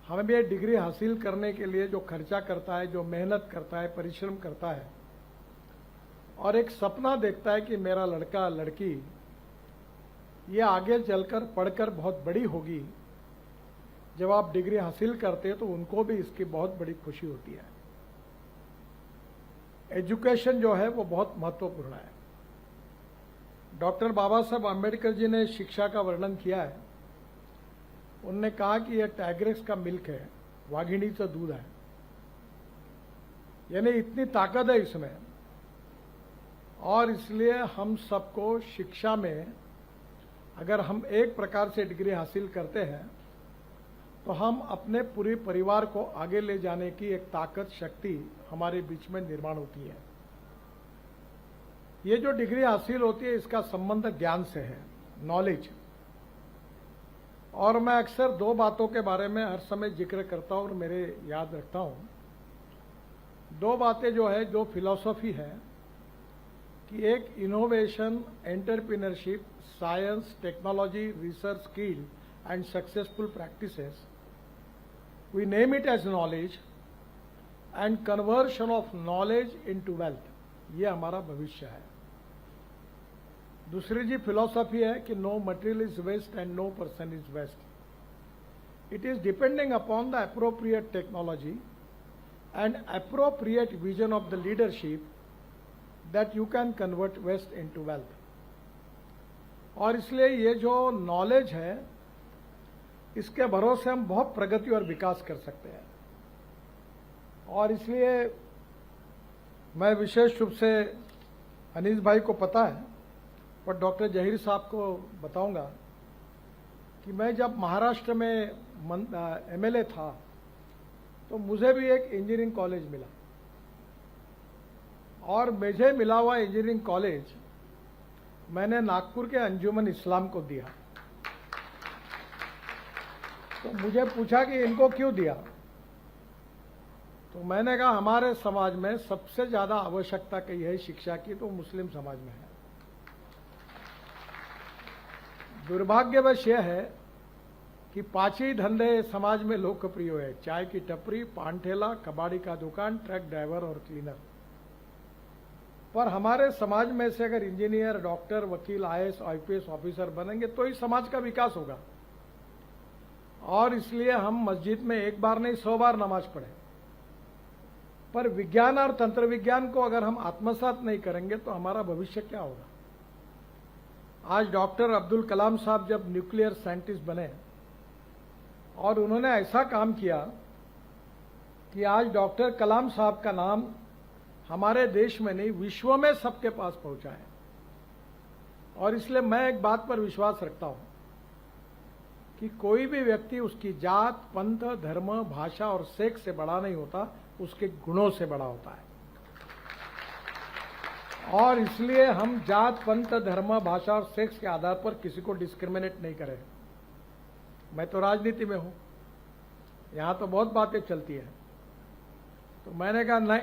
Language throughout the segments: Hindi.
हमें भी डिग्री हासिल करने के लिए जो खर्चा करता है, जो मेहनत करता है, परिश्रम करता है और एक सपना देखता है कि मेरा लड़का लड़की ये आगे चलकर पढ़कर बहुत बड़ी होगी, जब आप डिग्री हासिल करते हैं तो उनको भी इसकी बहुत बड़ी खुशी होती है। एजुकेशन जो है वो बहुत महत्वपूर्ण है। डॉक्टर बाबा साहब आम्बेडकर जी ने शिक्षा का वर्णन किया है। उन्होंने कहा कि यह टाइग्रेस का मिल्क है, वाघिणीचं दूध है, यानी इतनी ताकत है इसमें। और इसलिए हम सबको शिक्षा में अगर हम एक प्रकार से डिग्री हासिल करते हैं तो हम अपने पूरे परिवार को आगे ले जाने की एक ताकत, शक्ति हमारे बीच में निर्माण होती है। ये जो डिग्री हासिल होती है इसका संबंध ज्ञान से है, नॉलेज। और मैं अक्सर दो बातों के बारे में हर समय जिक्र करता हूं और मेरे याद रखता हूं। दो बातें जो है, जो फिलॉसफी है कि एक innovation, entrepreneurship, science, technology, research, skill and successful practices, we name it as knowledge and conversion of knowledge into wealth. ये हमारा भविष्य है। दूसरी जी फिलॉसफी है कि no material is waste and no person is waste. It is depending upon the appropriate technology and appropriate vision of the leadership that you can convert waste into wealth. और इसलिए ये जो नॉलेज है इसके भरोसे हम बहुत प्रगति और विकास कर सकते हैं। और इसलिए मैं विशेष रूप से अनीस भाई को पता है और डॉक्टर जहीर साहब को बताऊंगा कि मैं जब महाराष्ट्र में एमएलए था तो मुझे भी एक इंजीनियरिंग कॉलेज मिला और मुझे मिला हुआ इंजीनियरिंग कॉलेज मैंने नागपुर के अंजुमन इस्लाम को दिया। तो मुझे पूछा कि इनको क्यों दिया, तो मैंने कहा हमारे समाज में सबसे ज्यादा आवश्यकता कही है शिक्षा की तो मुस्लिम समाज में है। दुर्भाग्यवश यह है कि पांच ही धंधे समाज में लोकप्रिय है, चाय की टपरी, पान ठेला, कबाड़ी का दुकान, ट्रक ड्राइवर और क्लीनर। पर हमारे समाज में से अगर इंजीनियर, डॉक्टर, वकील, आईएएस, आईपीएस ऑफिसर बनेंगे तो ही समाज का विकास होगा। और इसलिए हम मस्जिद में एक बार नहीं 100 बार नमाज पढ़े, पर विज्ञान और तंत्र विज्ञान को अगर हम आत्मसात नहीं करेंगे तो हमारा भविष्य क्या होगा। आज डॉक्टर अब्दुल कलाम साहब जब न्यूक्लियर साइंटिस्ट बने और उन्होंने ऐसा काम किया कि आज डॉक्टर कलाम साहब का नाम हमारे देश में नहीं विश्व में सबके पास पहुंचा है। और इसलिए मैं एक बात पर विश्वास रखता हूं कि कोई भी व्यक्ति उसकी जात, पंथ, धर्म, भाषा और सेक्स से बड़ा नहीं होता, उसके गुणों से बड़ा होता है। और इसलिए हम जात, पंथ, धर्म, भाषा और सेक्स के आधार पर किसी को डिस्क्रिमिनेट नहीं करें। मैं तो राजनीति में हूं, यहां तो बहुत बातें चलती है। तो मैंने कहा नहीं,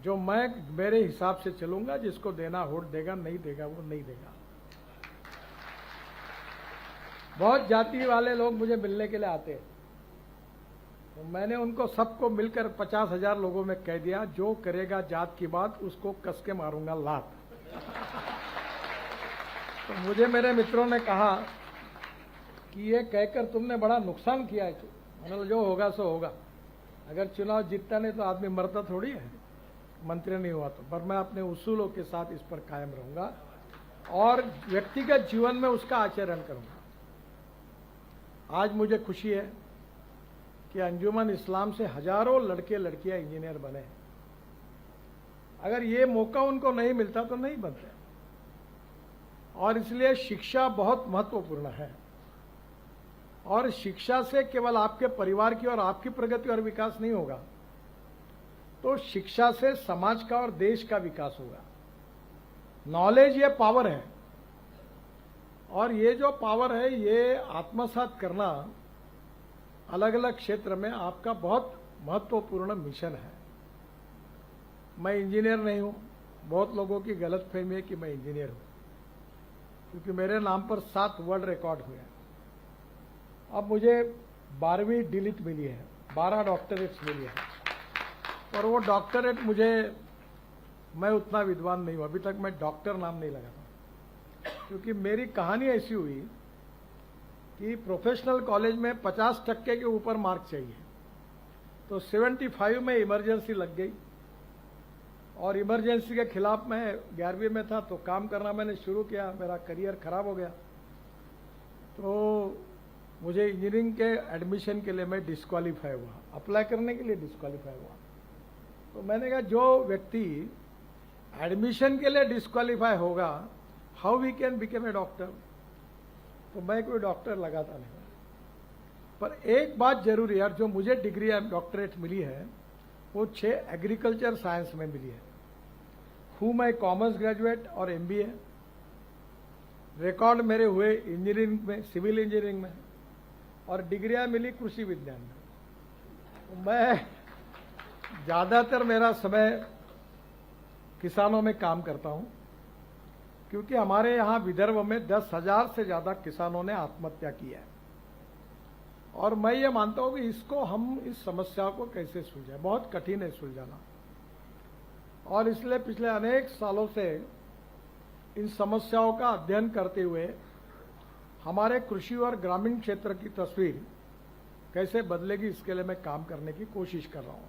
जो मैं मेरे हिसाब से चलूंगा, जिसको देना वोट देगा, नहीं देगा वो नहीं देगा। बहुत जाति वाले लोग मुझे मिलने के लिए आते हैं, तो मैंने उनको सबको मिलकर 50,000 लोगों में कह दिया, जो करेगा जात की बात उसको कस के मारूंगा लात। तो मुझे मेरे मित्रों ने कहा कि ये कहकर तुमने बड़ा नुकसान किया है। मैंने जो होगा सो होगा, अगर चुनाव जीतता नहीं तो आदमी मरता थोड़ी है, मंत्री नहीं हुआ तो। पर मैं अपने उसूलों के साथ इस पर कायम रहूंगा और व्यक्तिगत जीवन में उसका आचरण करूंगा। आज मुझे खुशी है कि अंजुमन इस्लाम से हजारों लड़के लड़कियां इंजीनियर बने। अगर ये मौका उनको नहीं मिलता तो नहीं बनते। और इसलिए शिक्षा बहुत महत्वपूर्ण है। और शिक्षा से केवल आपके परिवार की और आपकी प्रगति और विकास नहीं होगा, तो शिक्षा से समाज का और देश का विकास होगा। नॉलेज ये पावर है, और ये जो पावर है ये आत्मसात करना अलग अलग क्षेत्र में आपका बहुत महत्वपूर्ण मिशन है। मैं इंजीनियर नहीं हूं, बहुत लोगों की गलतफहमी है कि मैं इंजीनियर हूं, क्योंकि मेरे नाम पर 7 वर्ल्ड रिकॉर्ड हुए हैं। अब मुझे 12वीं डिलीट मिली है, 12 डॉक्टरेट्स मिली है। और वो डॉक्टरेट मैं उतना विद्वान नहीं हूं, अभी तक मैं डॉक्टर नाम नहीं लगाता, क्योंकि मेरी कहानी ऐसी हुई कि प्रोफेशनल कॉलेज में 50% के ऊपर मार्क चाहिए, तो 75 में इमरजेंसी लग गई। और इमरजेंसी के खिलाफ मैं 11वीं में था, तो काम करना मैंने शुरू किया, मेरा करियर खराब हो गया। तो मुझे इंजीनियरिंग के एडमिशन के लिए मैं डिस्क्वालीफाई हुआ, अप्लाई करने के लिए डिस्क्वालीफाई हुआ। तो मैंने कहा जो व्यक्ति एडमिशन के लिए डिस्क्वालीफाई होगा, how we can become a doctor. तो मैं कोई डॉक्टर लगाता नहीं। पर एक बात जरूर यार, जो मुझे डिग्री डॉक्टरेट मिली है वो 6 एग्रीकल्चर साइंस में मिली है। हूँ मैं कॉमर्स ग्रेजुएट और MBA, रिकॉर्ड मेरे हुए इंजीनियरिंग में, सिविल इंजीनियरिंग में, और डिग्रियां मिली कृषि विज्ञान में। तो मैं ज्यादातर मेरा समय किसानों में काम करता हूं, क्योंकि हमारे यहां विदर्भ में 10,000 से ज्यादा किसानों ने आत्महत्या की है। और मैं ये मानता हूं कि इस समस्या को कैसे सुलझाएं, बहुत कठिन है सुलझाना। और इसलिए पिछले अनेक सालों से इन समस्याओं का अध्ययन करते हुए हमारे कृषि और ग्रामीण क्षेत्र की तस्वीर कैसे बदलेगी, इसके लिए मैं काम करने की कोशिश कर रहा हूं।